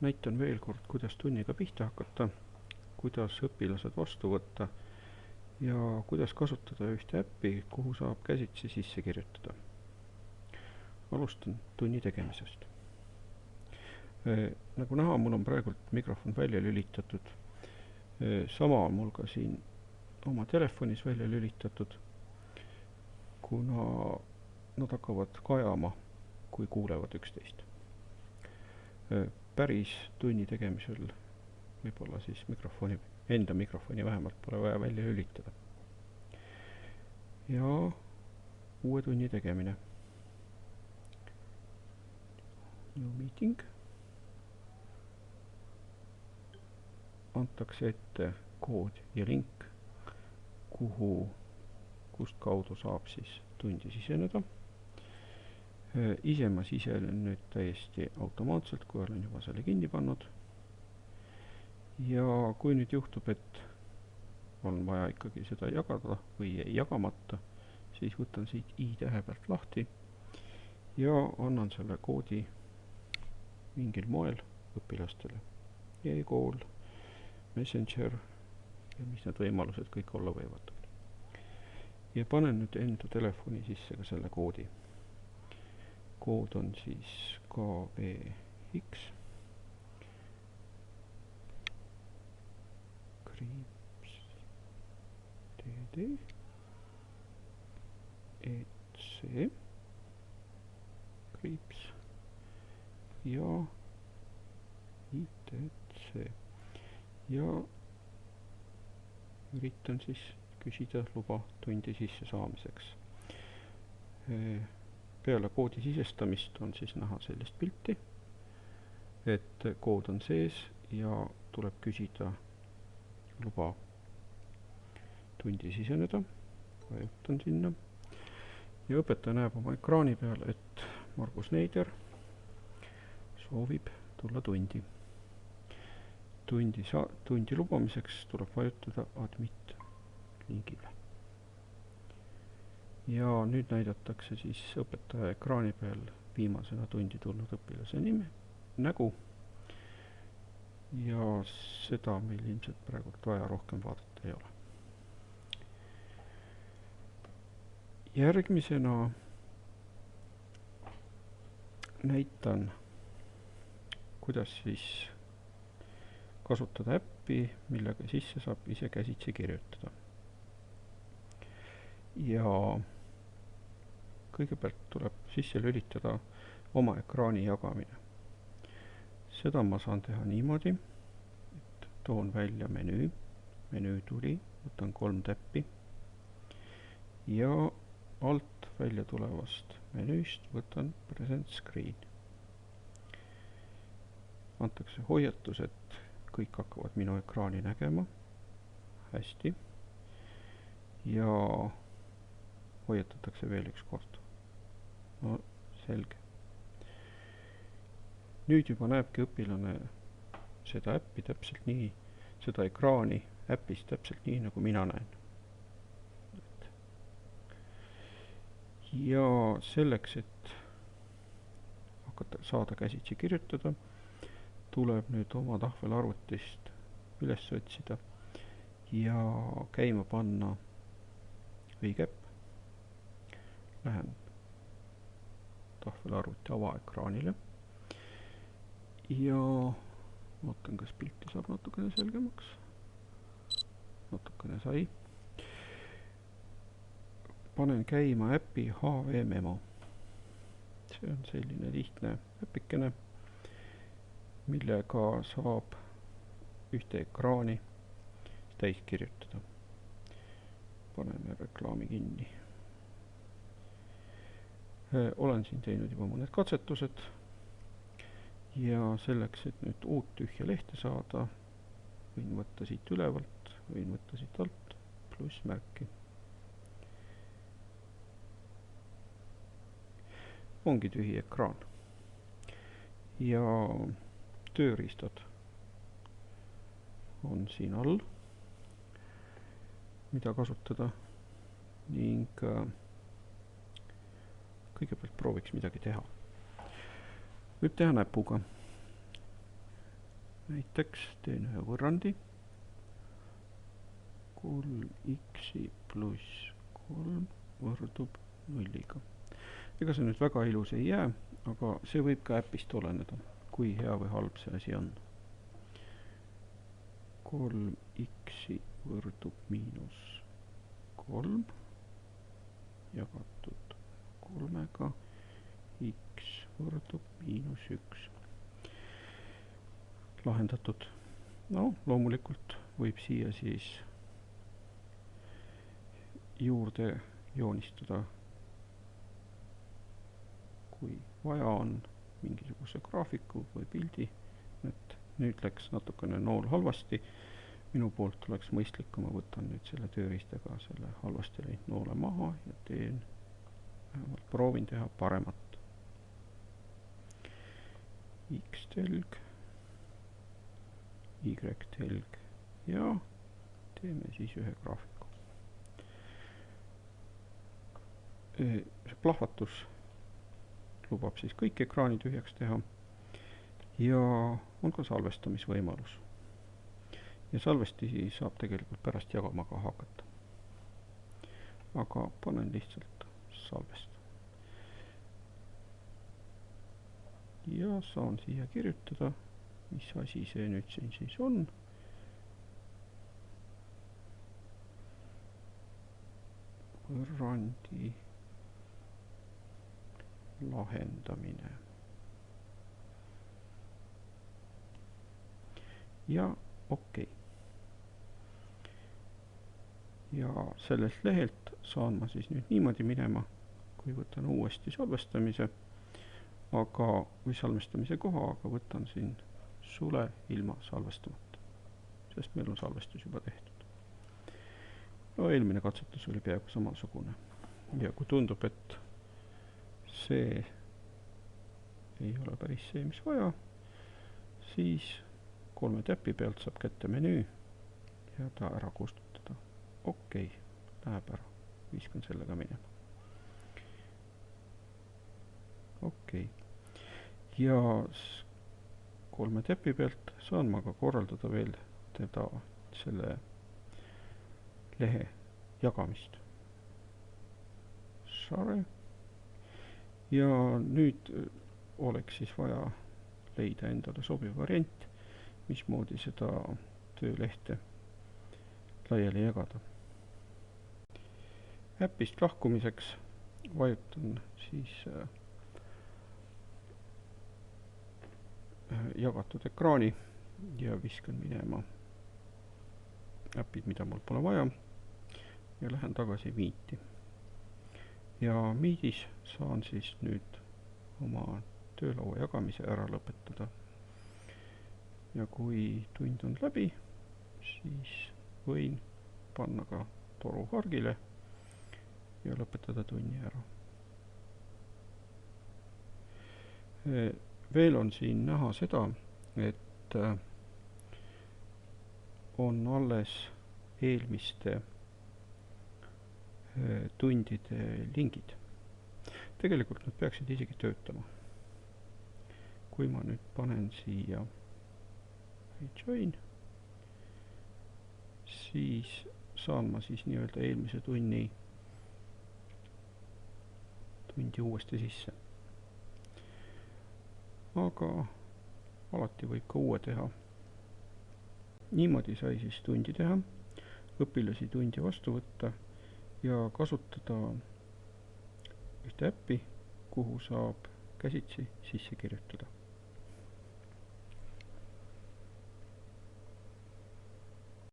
näitan veel kord, kuidas tunniga pihta hakata, kuidas õpilased vastu võtta ja kuidas kasutada ühte äppi, kuhu saab käsitsi sisse kirjutada. Alustan tunni tegemisest. Nagu näha, mul on praegult mikrofon välja lülitatud. Sama on mul ka siin oma telefonis välja lülitatud, kuna nad hakkavad kajama, kui kuulevad üksteist. Päris tunni tegemisel võib-olla siis enda mikrofoni vähemalt pole vaja välja lülitada. Ja uue tunni tegemine. New meeting. Antakse ette kood ja link, kust kaudu saab siis tundi siseneda. Ise ma sisenen nüüd täiesti automaatselt, kui olen juba selle kinni pannud. Ja kui nüüd juhtub, et on vaja ikkagi seda jagada või jäi jagamata, siis võtan siit i-tähe pealt lahti ja annan selle koodi mingil moel õpilastele. E-kool, Messenger ja mis need võimalused kõik olla võivad. Ja panen nüüd enda telefoni sisse ka selle koodi. Kood on siis KBX kriips DD EC kriips ja ITC ja üritan siis küsida luba tundi sisse saamiseks. Peale koodi sisestamist on siis näha sellist pilti, et kood on sees ja tuleb küsida luba tundi siseneda. Vajutan sinna ja õpetaja näeb oma ekraani peal, et Margus Neider soovib tulla tundi. Tundi lubamiseks tuleb vajutada admit linkile. Ja nüüd näidatakse siis õpetaja ekraani peal viimasena tundi tulnud õpilase nägu. Ja seda meil ilmselt praegult vaja rohkem vaadata ei ole. Järgmisena näitan, kuidas siis kasutada äppi, millega sisse saab ise käsitsi kirjutada. Ja kõigepealt tuleb sisse lülitada oma ekraani jagamine. Seda ma saan teha niimoodi, et toon välja menüü. Menüü tuli, võtan 3 täppi ja alt välja tulevast menüüst võtan present screen. Antakse hoiatus, et kõik hakkavad minu ekraani nägema. Hästi. Ja hoiatatakse veel üks kord. No selge. Nüüd juba näebki õpilane seda äppi täpselt nii, seda ekraani äppis täpselt nii, nagu mina näen. Ja selleks, et hakata saada käsitsi kirjutada, tuleb nüüd oma tahvelarvutist üles otsida ja käima panna õige äpp. Lähen tahvelarvuti avaekraanile ja vaatan, kas pilti saab natukene selgemaks. Natukene sai. Panen käima äppi HV Memo. See on selline lihtne äpikene, millega saab ühte ekraani täis kirjutada. Paneme reklaami kinni. Olen siin teinud juba mõned katsetused ja selleks, et nüüd uut tühja lehte saada, võin võtta siit ülevalt, võin võtta siit alt plussmärki. Ongi tühi ekraan ja tööriistad on siin all, mida kasutada ning kõigepealt prooviks midagi teha. Võib teha näpuga. näiteks teen ühe võrrandi 3x pluss 3 võrdub 0-ga. Ega see nüüd väga ilus ei jää, aga see võib ka äpist oleneda, kui hea või halb see asi on. 3x võrdub miinus 3 jagatud 3-ga, x võrdub miinus 1. Lahendatud. No loomulikult võib siia siis juurde joonistada, kui vaja on, mingisuguse graafiku või pildi, et nüüd läks natukene nool halvasti. Minu poolt oleks mõistlik, kui ma võtan nüüd selle tööriistaga selle halvasti läinud noole maha ja teen, vähemalt proovin teha paremat. X-telg, Y-telg ja teeme siis ühe graafiku. See plahvatus lubab siis kõik ekraani tühjaks teha ja on ka salvestamisvõimalus. Ja salvestisi saab tegelikult pärast jagama ka hakata. Aga panen lihtsalt salvesta. Ja saan siia kirjutada, mis asi see nüüd siin siis on. Võrrandi lahendamine. Ja okei. Ja sellest lehelt saan ma siis nüüd niimoodi minema, kui võtan uuesti salvestamise, või salvestamise koha, aga võtan siin sule ilma salvestamata, sest meil on salvestus juba tehtud. No eelmine katsetus oli peaaegu samasugune. Ja kui tundub, et see ei ole päris see, mis vaja, siis 3 täpi pealt saab kätte menüü ja ta ära kustutada. Okei, läheb ära. Viskan sellega minema. Okei. Ja 3 täpi pealt saan ma ka korraldada veel teda selle lehe jagamist. Share. Ja nüüd oleks siis vaja leida endale sobiv variant, mismoodi seda töölehte laiali jagada. Äpist lahkumiseks vajutan siis jagatud ekraani ja viskan minema äpid, mida mul pole vaja, ja lähen tagasi Meeti. Ja Meetis saan siis nüüd oma töölaua jagamise ära lõpetada. Ja kui tund on läbi, siis võin panna ka toru hargile ja lõpetada tunni ära. Veel on siin näha seda, et on alles eelmiste tundide lingid. Tegelikult nad peaksid isegi töötama. Kui ma nüüd panen siia join, siis saan ma siis nii-öelda eelmise tundi uuesti sisse. Aga alati võib ka uue teha. Niimoodi sai siis tundi teha, õpilasi tundi vastu võtta ja kasutada ühte äppi, kuhu saab käsitsi sisse kirjutada.